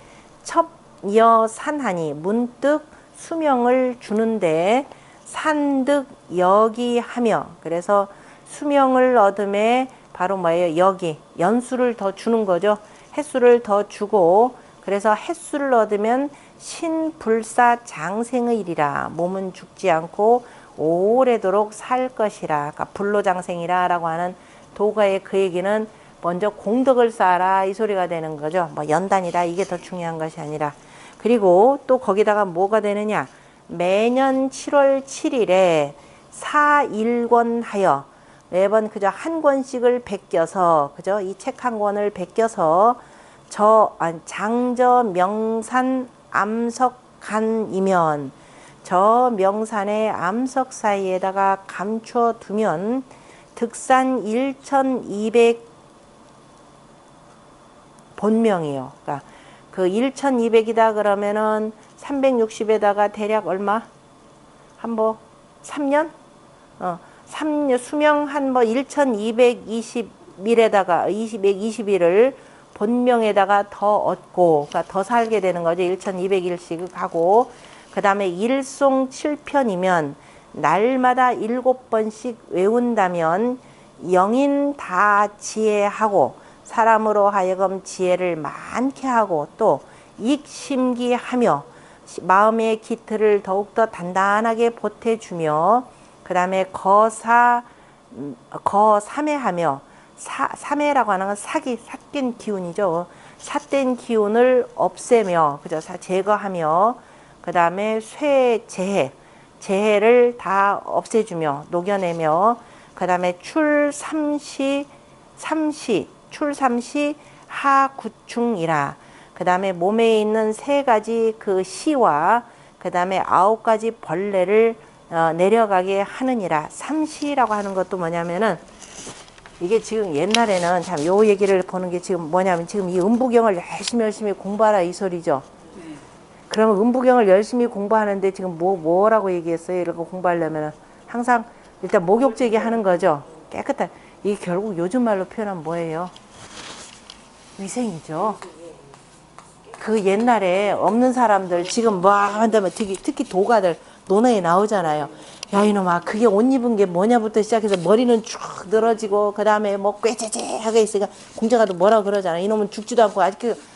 첩여산하니 문득 수명을 주는데 산득 여기하며 그래서 수명을 얻음에 바로 뭐예요? 여기 연수를 더 주는 거죠. 횟수를 더 주고 그래서 횟수를 얻으면 신불사 장생의 일이라 몸은 죽지 않고 오래도록 살 것이라 그러니까 불로장생이라 라고 하는 도가의 그 얘기는 먼저 공덕을 쌓아라 이 소리가 되는 거죠. 뭐 연단이다 이게 더 중요한 것이 아니라 그리고 또 거기다가 뭐가 되느냐 매년 7월 7일에 사일권하여 매번 그저 한 권씩을 베껴서 그죠 이 책 한 권을 베껴서 장저 명산 암석간이면 저 명산의 암석 사이에다가 감춰 두면 득산 1200 본명이요. 그러니까 그 1200이다 그러면은 360에다가 대략 얼마? 한 뭐 3년? 3년 수명 한 뭐 1220일에다가 221을 본명에다가 더 얻고 그러니까 더 살게 되는 거죠. 1200일씩 하고 그 다음에 일송 7편이면 날마다 7번씩 외운다면 영인 다 지혜하고 사람으로 하여금 지혜를 많게 하고 또 익심기하며 마음의 기틀을 더욱더 단단하게 보태주며 그 다음에 거삼해하며 삼해라고 하는 건 삿된 기운이죠. 삿된 기운을 없애며 그죠? 제거하며 그 다음에 재해를 다 없애주며 녹여내며 그 다음에 출삼시 하구충이라 그 다음에 몸에 있는 3가지 그 시와 그 다음에 9가지 벌레를 내려가게 하느니라. 삼시라고 하는 것도 뭐냐면은 이게 지금 옛날에는 참 요 얘기를 보는 게 지금 뭐냐면 지금 이 음부경을 열심히 공부하라 이 소리죠. 그러면 음부경을 열심히 공부하는데 지금 뭐라고 얘기했어요? 이렇게 공부하려면 항상 일단 목욕제기 하는 거죠. 깨끗한. 이게 결국 요즘 말로 표현하면 뭐예요? 위생이죠. 그 옛날에 없는 사람들 지금 뭐 한다면 특히 도가들 논어에 나오잖아요. 야 이놈아 그게 옷 입은 게 뭐냐부터 시작해서 머리는 쭉 늘어지고 그 다음에 뭐 꾀재재하게 있으니까 공자가도 뭐라고 그러잖아. 이놈은 죽지도 않고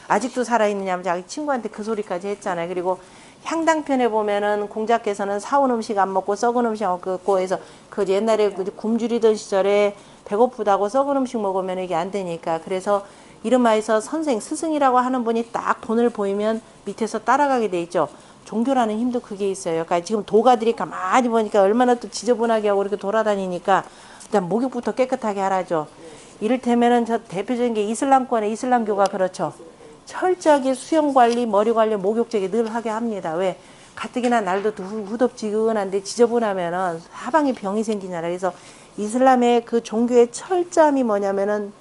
아직도 살아있느냐면 자기 친구한테 그 소리까지 했잖아요. 그리고 향당편에 보면은 공자께서는 사온 음식 안 먹고 썩은 음식 안 먹고 해서 그 옛날에 굶주리던 시절에 배고프다고 썩은 음식 먹으면 이게 안 되니까 그래서 이름하여서 선생 스승이라고 하는 분이 딱 돈을 보이면 밑에서 따라가게 돼 있죠. 종교라는 힘도 그게 있어요. 그러니까 지금 도가들이 가만히 보니까 얼마나 또 지저분하게 하고 이렇게 돌아다니니까 일단 목욕부터 깨끗하게 하라죠. 이를테면은 저 대표적인 게 이슬람권의 이슬람교가 그렇죠. 철저하게 수영 관리, 머리 관리, 목욕제기 늘 하게 합니다. 왜? 가뜩이나 날도 후덥지근한데 지저분하면은 사방에 병이 생기잖아요. 그래서 이슬람의 그 종교의 철저함이 뭐냐면은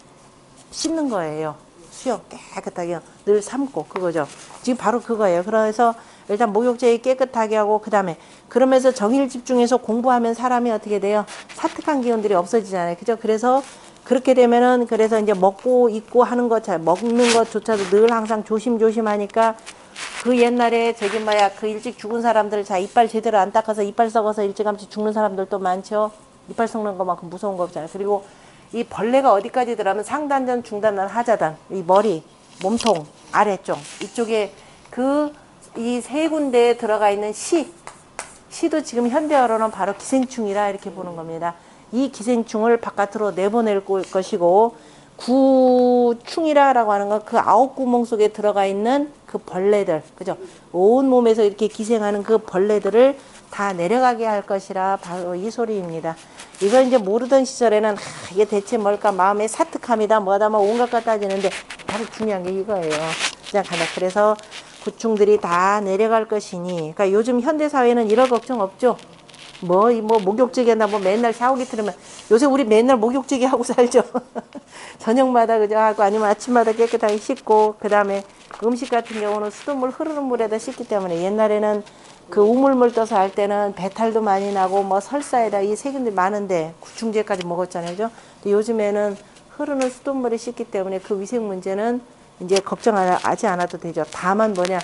씻는 거예요. 수영 깨끗하게 늘 삶고 그거죠. 지금 바로 그거예요. 그래서 일단 목욕제기 깨끗하게 하고 그 다음에 그러면서 정일 집중해서 공부하면 사람이 어떻게 돼요? 사특한 기운들이 없어지잖아요. 그죠? 그래서 그렇게 되면은 그래서 이제 먹고 입고 하는 것 먹는 것조차도 늘 항상 조심하니까 그 옛날에 저기 뭐야 그 일찍 죽은 사람들 자 이빨 제대로 안 닦아서 이빨 썩어서 일찌감치 죽는 사람들도 많죠. 이빨 썩는 것만큼 무서운 거 없잖아요. 그리고 이 벌레가 어디까지 들어가면 상단전, 중단전, 하자단, 이 머리, 몸통, 아래쪽 이쪽에 이 세 군데에 들어가 있는 시도 지금 현대어로는 바로 기생충이라 이렇게 보는 겁니다. 이 기생충을 바깥으로 내보낼 것이고 구충이라고 하는 건 그 9구멍 속에 들어가 있는 그 벌레들, 그죠? 온 몸에서 이렇게 기생하는 그 벌레들을 다 내려가게 할 것이라 바로 이 소리입니다. 이걸 이제 모르던 시절에는 이게 대체 뭘까 마음에 사특함이다 뭐다 뭐 온갖 것 따지는데 바로 중요한 게 이거예요. 그래서 구충들이 다 내려갈 것이니, 그러니까 요즘 현대 사회는 이런 걱정 없죠. 뭐 목욕제기 한다 뭐 맨날 샤워기 틀으면 요새 우리 맨날 목욕제기 하고 살죠. 저녁마다 그죠 하고 아니면 아침마다 깨끗하게 씻고 그다음에 음식 같은 경우는 수돗물 흐르는 물에다 씻기 때문에 옛날에는 그 우물물 떠서 할 때는 배탈도 많이 나고 뭐 설사에다 이 세균들이 많은데 구충제까지 먹었잖아요. 근데 요즘에는 흐르는 수돗물에 씻기 때문에 그 위생 문제는 이제 걱정하지 않아도 되죠. 다만 뭐냐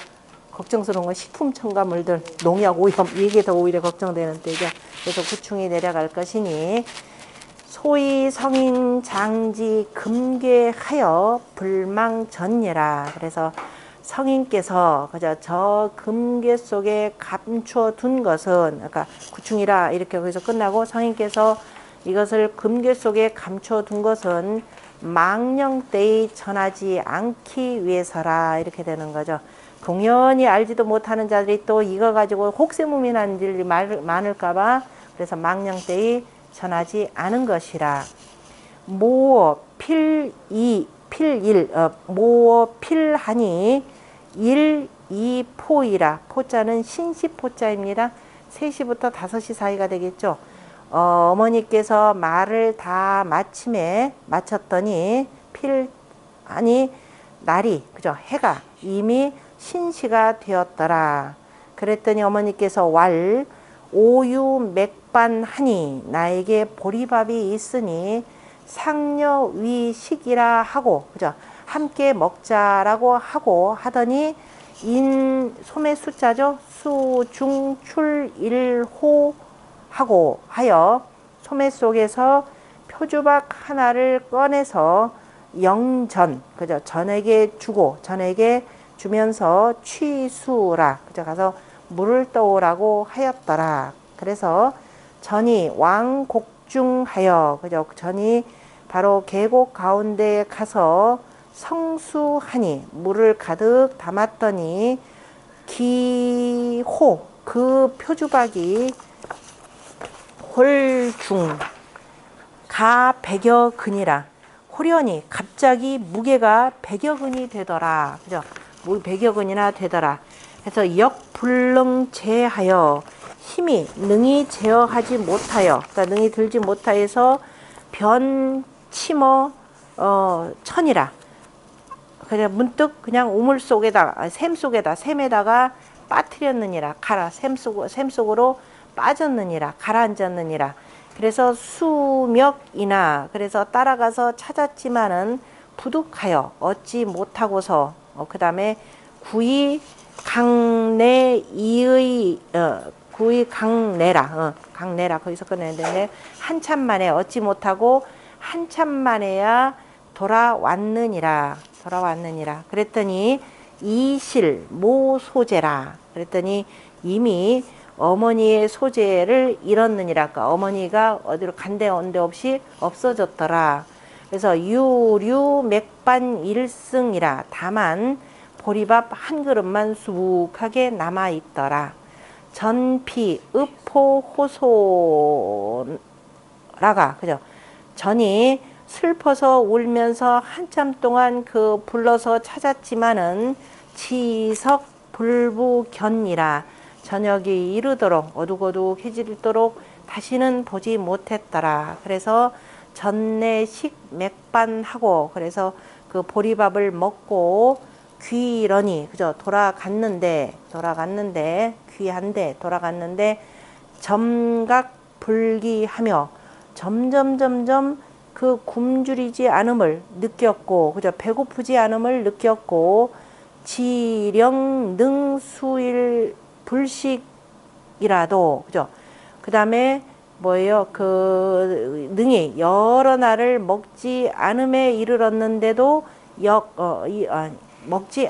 걱정스러운 건 식품 첨가물들, 농약, 오염 이게 더 오히려 걱정되는 때죠. 그래서 구충이 내려갈 것이니 소위 성인 장지 금괴하여 불망전예라. 그래서 성인께서 그저 저 금괴 속에 감추어 둔 것은 아까 구충이라 이렇게 거기서 끝나고 성인께서 이것을 금괴 속에 감추어 둔 것은 망령때에 전하지 않기 위해서라 이렇게 되는 거죠. 동연히 알지도 못하는 자들이 또 이거 가지고 혹세무민한 일이 많을까봐 그래서 망령때에 전하지 않은 것이라. 모어 필하니 일이포이라. 포자는 신시포자입니다. 3시부터 5시 사이가 되겠죠. 어머니께서 말을 다 마쳤더니 필하니 날이 그죠 해가 이미 신시가 되었더라. 그랬더니 어머니께서 오유 맥반하니 나에게 보리밥이 있으니 상여위식이라 하고 그죠 함께 먹자라고 하고 하더니 소매 숫자죠. 수중출일호 하고 하여 소매 속에서 표주박 하나를 꺼내서 영전 그죠 전에게 주면서 취수라 그죠 가서 물을 떠오라고 하였더라. 그래서 전이 왕곡중하여 그죠 전이 바로 계곡 가운데에 가서 성수하니 물을 가득 담았더니 기호 그 표주박이 홀중 가 100여 근이라. 호련히 갑자기 무게가 100여 근이 되더라. 그죠? 100여 근이나 되더라. 그래서 역불능 제하여 힘이 능히 제어하지 못하여 그러니까 능히 들지 못하여서 변치머 천이라. 그냥 문득 그냥 우물 속에다 샘에다가 빠뜨렸느니라. 샘 속으로 빠졌느니라. 가라앉았느니라. 그래서 수멱이나 그래서 따라가서 찾았지만은 부득하여 얻지 못하고서 그 다음에 구이 강내라 거기서 끝냈는데 한참 만에 얻지 못하고 한참 만에야 돌아왔느니라. 그랬더니 이실 모소재라. 그랬더니 이미 어머니의 소재를 잃었느니라. 그러니까 어머니가 어디로 간데 온데 없이 없어졌더라. 그래서 유류 맥반 일승이라. 다만 보리밥 한 그릇만 수북하게 남아있더라. 전피 읍포 호소라가 그죠? 전이 슬퍼서 울면서 한참 동안 그 불러서 찾았지만은 치석 불부견이라. 저녁이 이르도록 어둑어둑해지도록 다시는 보지 못했더라. 그래서 전내식 맥반하고 그래서 그 보리밥을 먹고 귀러니 그죠 돌아갔는데 귀한데 돌아갔는데 점각불기하며 점점 그 굶주리지 않음을 느꼈고 그죠 배고프지 않음을 느꼈고 지령능수일 불식이라도 그죠 그 다음에 뭐예요? 그 능히 여러 날을 먹지 않음에 이르렀는데도 먹지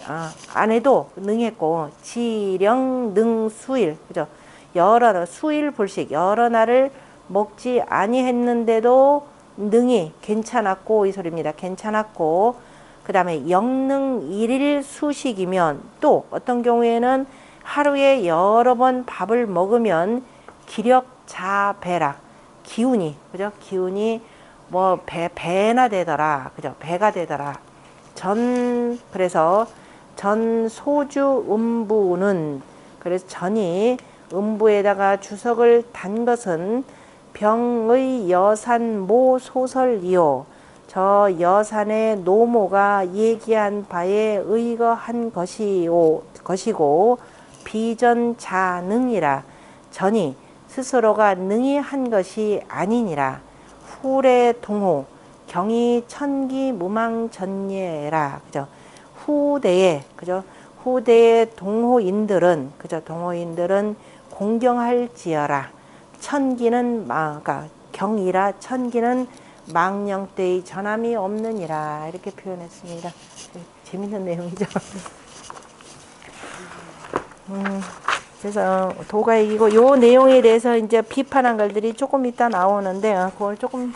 안 해도 능했고 지령 능수일 그죠? 여러 수일 불식 여러 날을 먹지 아니했는데도 능히 괜찮았고 이 소리입니다. 괜찮았고 그 다음에 영능 일일 수식이면 또 어떤 경우에는 하루에 여러 번 밥을 먹으면 기력 자배락 기운이 그죠? 기운이 뭐 배나 되더라 그죠? 배가 되더라. 그래서 전 소주 음부는 그래서 전이 음부에다가 주석을 단 것은 병의 여산 모 소설이요. 저 여산의 노모가 얘기한 바에 의거한 것이고 비전자능이라 전이 스스로가 능히 한 것이 아니니라. 후래 동호 경이 천기 무망전예라 그죠? 후대에 그죠? 후대의 동호인들은 그죠? 동호인들은 공경할지어라. 천기는 그러니까 경이라 천기는 망령 때의 전함이 없느니라 이렇게 표현했습니다. 재밌는 내용이죠. 그래서 도가 이기고 요 내용에 대해서 이제 비판한 것들이 조금 이따 나오는데 그걸 조금